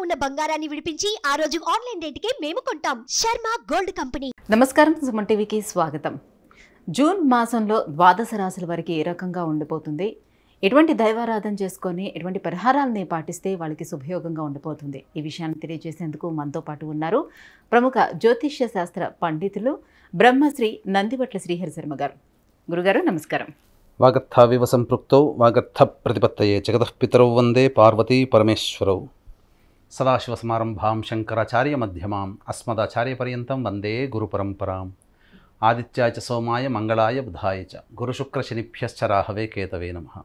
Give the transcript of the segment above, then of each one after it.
ఉన్న బంగారాన్ని విడిపించి ఆ రోజు ఆన్లైన్ రేటుకే మేము కొంటాం. Sharma gold company. నమస్కారం, సుమన్ టీవీకి స్వాగతం. జూన్ మాసంలో ద్వాదశ రాశుల వారికి ఏ రకంగా ఉండిపోతుంది, ఎటువంటి దైవారాధన చేసుకొని ఎటువంటి పరిహారాలని పాటిస్తే వాళ్ళకి శుభయోగంగా ఉండిపోతుంది, ఈ విషయాన్ని తెలియజేసేందుకు మనతో పాటు ఉన్నారు ప్రముఖ జ్యోతిష్య శాస్త్ర పండితులు బ్రహ్మశ్రీ నందివట్ల శ్రీహరి శర్మ గారు. గురుగారు నమస్కారం. వాగర్థావివ సంపృక్తౌ వాగర్థ ప్రతిపత్తయే జగతఃపితరౌ వందే పార్వతీ పరమేశ్వరౌ. సదాశివసమారంభాం శంకరాచార్య మధ్యమాం అస్మదాచార్యపర్యంతం వందే గురుపరంపరాం. ఆదిత్యాయ చ సోమాయ మంగళాయ బుధాయ చ గురుశుక్రశనిభ్యశ్చ రాహవే కేతవే నమః.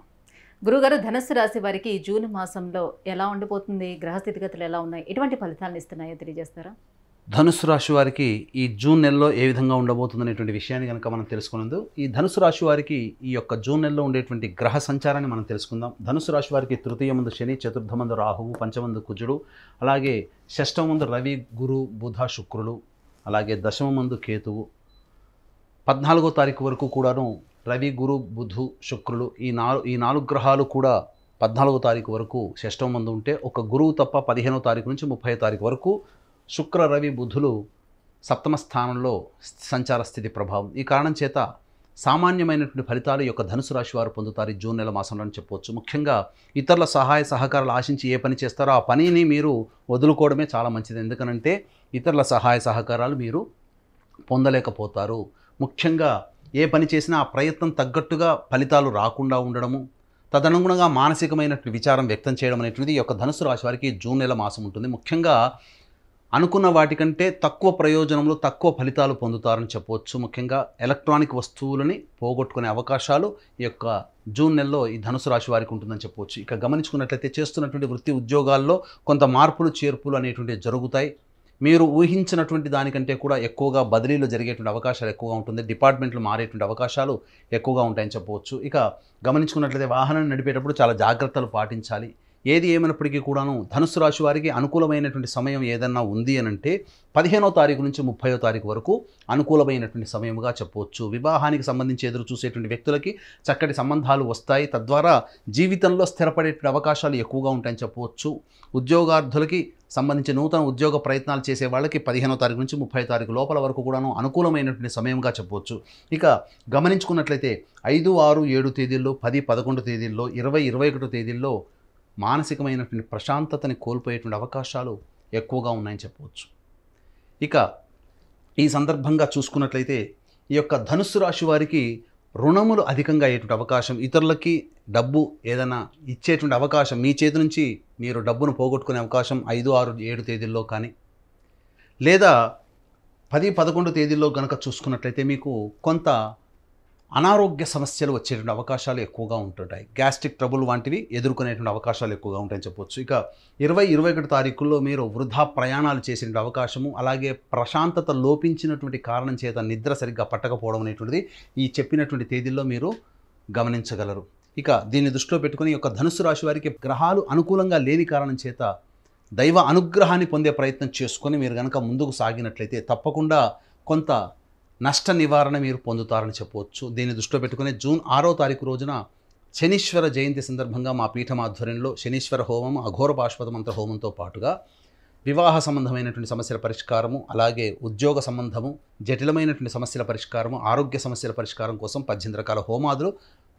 గురుగారు, ధనుస్సు రాశి వారికి జూన్ మాసంలో ఎలా ఉండిపోతుంది, గ్రహస్థితిగతులు ఎలా ఉన్నాయి, ఎటువంటి ఫలితాలను ఇస్తున్నాయో తెలియజేస్తారా? ధనుసు రాశి వారికి ఈ జూన్ నెలలో ఏ విధంగా ఉండబోతుందనేటువంటి విషయాన్ని కనుక మనం తెలుసుకునేందుకు ఈ ధనుసు రాశి వారికి ఈ యొక్క జూన్ నెలలో ఉండేటువంటి గ్రహ సంచారాన్ని మనం తెలుసుకుందాం. ధనుసు రాశి వారికి తృతీయమందు శని, చతుర్థమందు రాహువు, పంచమందు కుజుడు, అలాగే షష్టమందు రవి, గురు, బుధ, శుక్రులు, అలాగే దశమందు కేతువు. 14వ తారీఖు వరకు కూడాను రవి, గురు, బుధు, శుక్రులు ఈ నాలుగు గ్రహాలు కూడా 14వ తారీఖు వరకు షష్టమందు ఉంటే, ఒక గురువు తప్ప 15వ తారీఖు నుంచి 30వ తారీఖు వరకు శుక్ర, రవి, బుధులు సప్తమ స్థానంలో సంచార స్థితి ప్రభావం. ఈ కారణం చేత సామాన్యమైనటువంటి ఫలితాలు ఈ యొక్క ధనుసు రాశి వారు పొందుతారు ఈ జూన్ నెల మాసంలో అని చెప్పవచ్చు. ముఖ్యంగా ఇతరుల సహాయ సహకారాలు ఆశించి ఏ పని చేస్తారో ఆ పనిని మీరు వదులుకోవడమే చాలా మంచిది. ఎందుకనంటే ఇతరుల సహాయ సహకారాలు మీరు పొందలేకపోతారు. ముఖ్యంగా ఏ పని చేసినా ఆ ప్రయత్నం తగ్గట్టుగా ఫలితాలు రాకుండా ఉండడము, తదనుగుణంగా మానసికమైనటువంటి విచారం వ్యక్తం చేయడం అనేటువంటిది ఈ యొక్క ధనుసు రాశి వారికి జూన్ నెల మాసం ఉంటుంది. ముఖ్యంగా అనుకున్న వాటికంటే తక్కువ ప్రయోజనంలో తక్కువ ఫలితాలు పొందుతారని చెప్పవచ్చు. ముఖ్యంగా ఎలక్ట్రానిక్ వస్తువులని పోగొట్టుకునే అవకాశాలు ఈ యొక్క జూన్ నెలలో ఈ ధనుసు రాశి వారికి ఉంటుందని చెప్పవచ్చు. ఇక గమనించుకున్నట్లయితే చేస్తున్నటువంటి వృత్తి ఉద్యోగాల్లో కొంత మార్పులు చేర్పులు అనేటువంటివి జరుగుతాయి. మీరు ఊహించినటువంటి దానికంటే కూడా ఎక్కువగా బదిలీలు జరిగేటువంటి అవకాశాలు ఎక్కువగా ఉంటుంది. డిపార్ట్మెంట్లు మారేటువంటి అవకాశాలు ఎక్కువగా ఉంటాయని చెప్పవచ్చు. ఇక గమనించుకున్నట్లయితే వాహనాన్ని నడిపేటప్పుడు చాలా జాగ్రత్తలు పాటించాలి. ఏది ఏమైనప్పటికీ కూడాను ధనుసు రాశి వారికి అనుకూలమైనటువంటి సమయం ఏదన్నా ఉంది అని అంటే 15వ తారీఖు నుంచి 30వ తారీఖు వరకు అనుకూలమైనటువంటి సమయముగా చెప్పవచ్చు. వివాహానికి సంబంధించి ఎదురు చూసేటువంటి వ్యక్తులకి చక్కటి సంబంధాలు వస్తాయి. తద్వారా జీవితంలో స్థిరపడేటువంటి అవకాశాలు ఎక్కువగా ఉంటాయని చెప్పవచ్చు. ఉద్యోగార్థులకి సంబంధించి నూతన ఉద్యోగ ప్రయత్నాలు చేసే వాళ్ళకి 15వ తారీఖు నుంచి 30వ తారీఖు లోపల వరకు కూడాను అనుకూలమైనటువంటి సమయంగా చెప్పవచ్చు. ఇక గమనించుకున్నట్లయితే 5, 6, 7 తేదీల్లో, 10, 11 తేదీల్లో, 20, 21 తేదీల్లో మానసికమైనటువంటి ప్రశాంతతని కోల్పోయేటువంటి అవకాశాలు ఎక్కువగా ఉన్నాయని చెప్పవచ్చు. ఇక ఈ సందర్భంగా చూసుకున్నట్లయితే ఈ యొక్క ధనుస్సు రాశి వారికి రుణములు అధికంగా అయ్యేటువంటి అవకాశం, ఇతరులకి డబ్బు ఏదైనా ఇచ్చేటువంటి అవకాశం, మీ చేతి నుంచి మీరు డబ్బును పోగొట్టుకునే అవకాశం 5, 6, 7 తేదీల్లో కానీ, లేదా 10, 11 తేదీల్లో కనుక చూసుకున్నట్లయితే మీకు కొంత అనారోగ్య సమస్యలు వచ్చేటువంటి అవకాశాలు ఎక్కువగా ఉంటుంటాయి. గ్యాస్ట్రిక్ ట్రబుల్ వంటివి ఎదుర్కొనేటువంటి అవకాశాలు ఎక్కువగా ఉంటాయని చెప్పవచ్చు. ఇక 20, 21 తారీఖుల్లో మీరు వృధా ప్రయాణాలు చేసేటువంటి అవకాశము, అలాగే ప్రశాంతత లోపించినటువంటి కారణం చేత నిద్ర సరిగ్గా పట్టకపోవడం అనేటువంటిది ఈ చెప్పినటువంటి తేదీల్లో మీరు గమనించగలరు. ఇక దీన్ని దృష్టిలో పెట్టుకుని ఈ యొక్క ధనుసు రాశి వారికి గ్రహాలు అనుకూలంగా లేని కారణం చేత దైవ అనుగ్రహాన్ని పొందే ప్రయత్నం చేసుకొని మీరు కనుక ముందుకు సాగినట్లయితే తప్పకుండా కొంత నష్ట నివారణ మీరు పొందుతారని చెప్పవచ్చు. దీన్ని దృష్టిలో పెట్టుకుని జూన్ 6వ తారీఖు రోజున శనీశ్వర జయంతి సందర్భంగా మా పీఠం ఆధ్వర్యంలో శనీశ్వర హోమం, అఘోర పాశుపత మంత్ర హోమంతో పాటుగా వివాహ సంబంధమైనటువంటి సమస్యల పరిష్కారము, అలాగే ఉద్యోగ సంబంధము, జటిలమైనటువంటి సమస్యల పరిష్కారము, ఆరోగ్య సమస్యల పరిష్కారం కోసం 18 రకాల హోమాదులు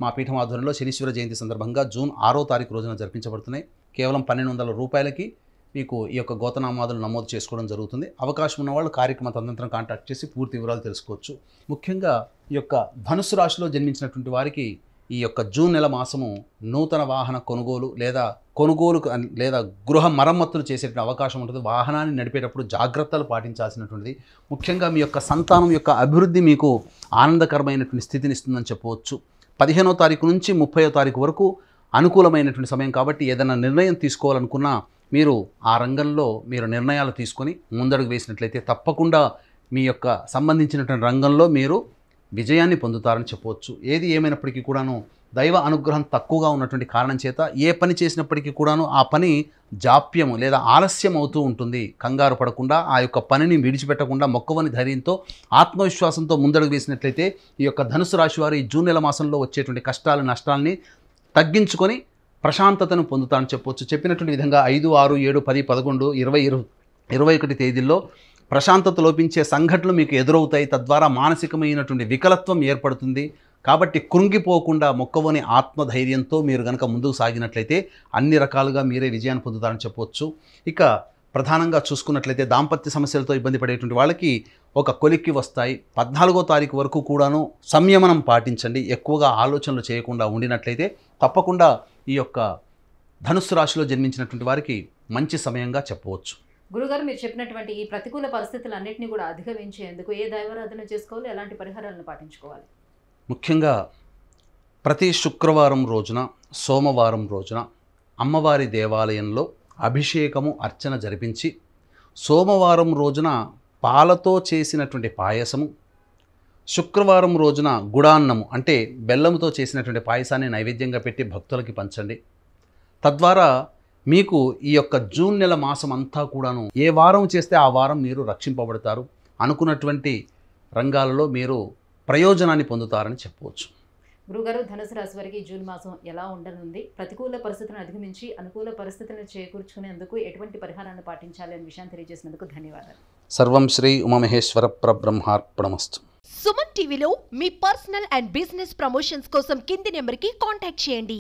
మా పీఠం ఆధ్వర్యంలో శనీశ్వర జయంతి సందర్భంగా జూన్ 6వ తారీఖు రోజున జరిపించబడుతున్నాయి. కేవలం 1200 రూపాయలకి మీకు ఈ యొక్క గోతనామాదులు నమోదు చేసుకోవడం జరుగుతుంది. అవకాశం ఉన్న వాళ్ళు కార్యక్రమ తదనంతరం కాంటాక్ట్ చేసి పూర్తి వివరాలు తెలుసుకోవచ్చు. ముఖ్యంగా ఈ యొక్క ధనుసు రాశిలో జన్మించినటువంటి వారికి ఈ యొక్క జూన్ నెల మాసము నూతన వాహన కొనుగోలు లేదా గృహ మరమ్మతులు చేసేటువంటి అవకాశం ఉంటుంది. వాహనాన్ని నడిపేటప్పుడు జాగ్రత్తలు పాటించాల్సినటువంటిది. ముఖ్యంగా మీ యొక్క సంతానం యొక్క అభివృద్ధి మీకు ఆనందకరమైనటువంటి స్థితిని ఇస్తుందని చెప్పవచ్చు. 15వ తారీఖు నుంచి 30వ తారీఖు వరకు అనుకూలమైనటువంటి సమయం కాబట్టి ఏదైనా నిర్ణయం తీసుకోవాలనుకున్నా మీరు ఆ రంగంలో మీరు నిర్ణయాలు తీసుకొని ముందడుగు వేసినట్లయితే తప్పకుండా మీ యొక్క సంబంధించినటువంటి రంగంలో మీరు విజయాన్ని పొందుతారని చెప్పవచ్చు. ఏది ఏమైనప్పటికీ కూడాను దైవ అనుగ్రహం తక్కువగా ఉన్నటువంటి కారణం చేత ఏ పని చేసినప్పటికీ కూడాను ఆ పని జాప్యము లేదా ఆలస్యం అవుతూ ఉంటుంది. కంగారు పడకుండా ఆ యొక్క పనిని విడిచిపెట్టకుండా మొక్కవని ధైర్యంతో ఆత్మవిశ్వాసంతో ముందడుగు వేసినట్లయితే ఈ యొక్క ధనుసు రాశి వారు ఈ జూన్ నెల మాసంలో వచ్చేటువంటి కష్టాలు నష్టాలని తగ్గించుకొని ప్రశాంతతను పొందుతారని చెప్పవచ్చు. చెప్పినటువంటి విధంగా 5, 6, 7, 10, 11, 20, 21 తేదీల్లో ప్రశాంతత లోపించే సంఘటనలు మీకు ఎదురవుతాయి. తద్వారా మానసికమైనటువంటి వికలత్వం ఏర్పడుతుంది. కాబట్టి కృంగిపోకుండా మొక్కవని ఆత్మధైర్యంతో మీరు కనుక ముందుకు సాగినట్లయితే అన్ని రకాలుగా మీరే విజయాన్ని పొందుతారని చెప్పవచ్చు. ఇక ప్రధానంగా చూసుకున్నట్లయితే దాంపత్య సమస్యలతో ఇబ్బంది పడేటువంటి వాళ్ళకి ఒక కొలిక్కి వస్తాయి. 14వ తారీఖు వరకు కూడాను సంయమనం పాటించండి. ఎక్కువగా ఆలోచనలు చేయకుండా ఉండినట్లయితే తప్పకుండా ఈ యొక్క ధనుస్సు రాశిలో జన్మించినటువంటి వారికి మంచి సమయంగా చెప్పవచ్చు. గురుగారు, మీరు చెప్పినటువంటి ఈ ప్రతికూల పరిస్థితులన్నింటినీ కూడా అధిగమించేందుకు ఏ దైవారాధన చేసుకోవాలి, ఎలాంటి పరిహారాలను పాటించుకోవాలి? ముఖ్యంగా ప్రతి శుక్రవారం రోజున, సోమవారం రోజున అమ్మవారి దేవాలయంలో అభిషేకము, అర్చన జరిపించి సోమవారం రోజున పాలతో చేసినటువంటి పాయసము, శుక్రవారం రోజున గుడాన్నము అంటే బెల్లంతో చేసినటువంటి పాయసాన్ని నైవేద్యంగా పెట్టి భక్తులకి పంచండి. తద్వారా మీకు ఈ యొక్క జూన్ నెల మాసం అంతా కూడాను ఏ వారం చేస్తే ఆ వారం మీరు రక్షింపబడతారు. అనుకున్నటువంటి రంగాలలో మీరు ప్రయోజనాన్ని పొందుతారని చెప్పవచ్చు. గురుగారు, ధనుసు రాశి వారికి జూన్ మాసం ఎలా ఉండనుంది? ప్రతికూల పరిస్థితులను అధిగమించి అనుకూల పరిస్థితులను చేకూర్చుకునేందుకు ఎటువంటి పరిహారాన్ని పాటించాలి అనే విషయాన్ని తెలియజేసినందుకు ధన్యవాదాలు. సర్వం శ్రీ ఉమామహేశ్వర పరబ్రహ్మార్పణమస్తు. సుమన్ టీవీలో మీ పర్సనల్ అండ్ బిజినెస్ ప్రమోషన్స్ కోసం కింది నెంబర్కి కాంటాక్ట్ చేయండి.